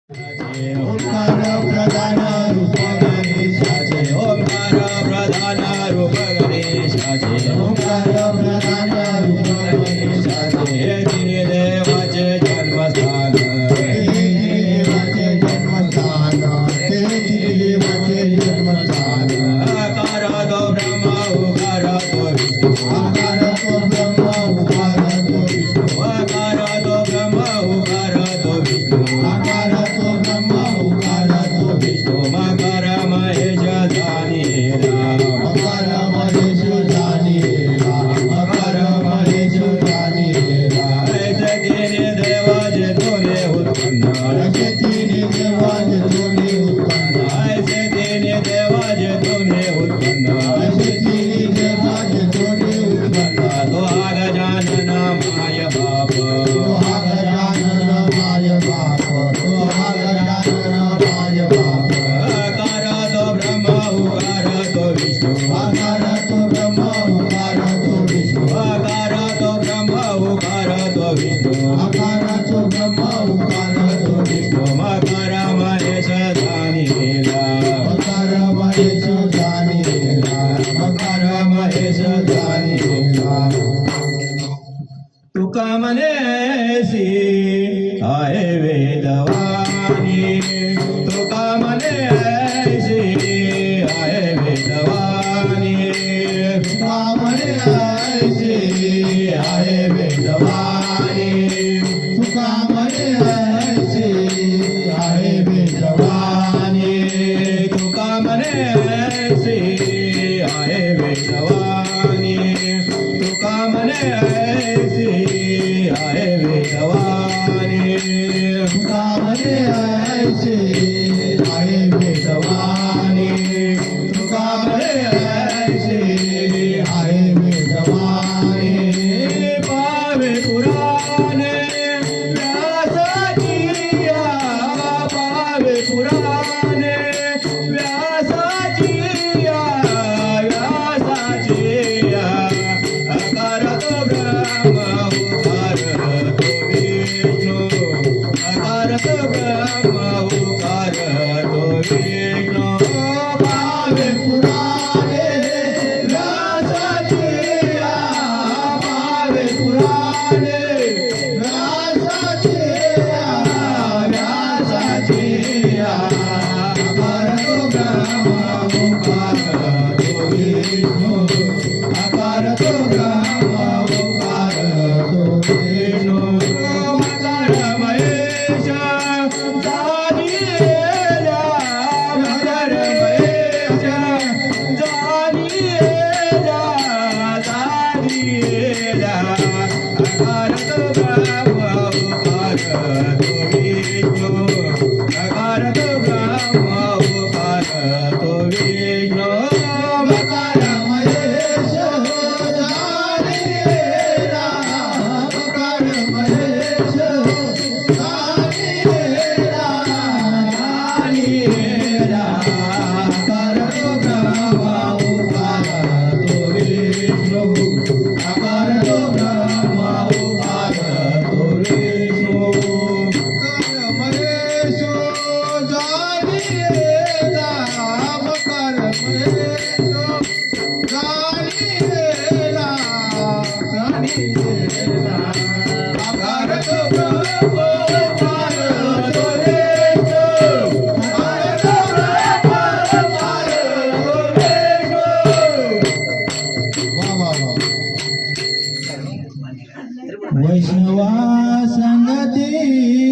ओंकार प्रधान रूप गणेशाचे ओंकार प्रधान रूप गणेशाचे ओंकार प्रधान रूप गणेशाचे हे देवाचे जन्मस्थान देवाचे जन्मस्थान ते देवाचे जन्मस्थान आकार तो ब्रह्म उकार तो विष्णु आकार तो ब्रह्म उकार तो विष्णु आकार तो ब्रह्म उकार तो विष्णु आकार तो ब्रह्म उकार तो विष्णु मकर महेश जानीला मकर महेश जानीला मकर महेश जानीला ऐसे तीन देवाचे दोन्ही उत्पन्न ऐसे तीन देवाचे दोन्ही उत्पन्न ऐसे तीन देवाचे दोन्ही उत्पन्न ऐसे तीन देवाचे दोन्ही उत्पन्न तो हा गजानन माय बाप तो हा गजानन माय बाप तो हा गजानन माय बाप आकार तो ब्रह्म उकार तो विष्णु आकार तो ब्रह्म उकार तो विष्णु आकार तो ब्रह्म उकार तो विष्णु आकार तो ब्रह्म उकार तो विष्णु मकर महेश जानीला मकर महेश जानीला मकर महेश जानीला तुका मनेसी आहे वेदवाणी तुका मनेसी आहे वेदवाणी तुका मनेसी आहे वेदवाणी तुका मनेसी आहे वेदवाणी तुका मनेसी आहे वेदवाणी तुका मनेसी आहे वेदवाणी तुका मनेसी आहे वेदवाणी तुका मनेसी आहे वेदवाणी पावे पुराणे व्यासाचिया पावे पुराणे व्यासाचिया व्यासाचिया आकार तो ब्रह्म उकार तो विष्णु आकार तो ब्रह्म उकार तो विष्णु पावे पुराणे व्यासाचिया पावे पुराणे व्यासाचिया व्यासाचिया आकार तो ब्रह्म उकार तो विष्णु आकार तो ब्रह्म उकार तो विष्णु मकर महेश जानीला मकर महेश जानीला जानीला आकार तो ब्रह्म उकार तो विष्णु आकार तो ब्रह्म उकार तो विष्णु मकर महेश जानीला मकर महेश जानीला जानीला आकार तो ब्रह्म उकार तो विष्णु आकार तो ब्रह्म उकार तो विष्णु महेश जानीला मकर महेश जानीला जानीला आकार तो ब्रह्म उकार तो विष्णु आकार तो ब्रह्म उकार तो विष्णु वा वा वा वैष्णवा संगती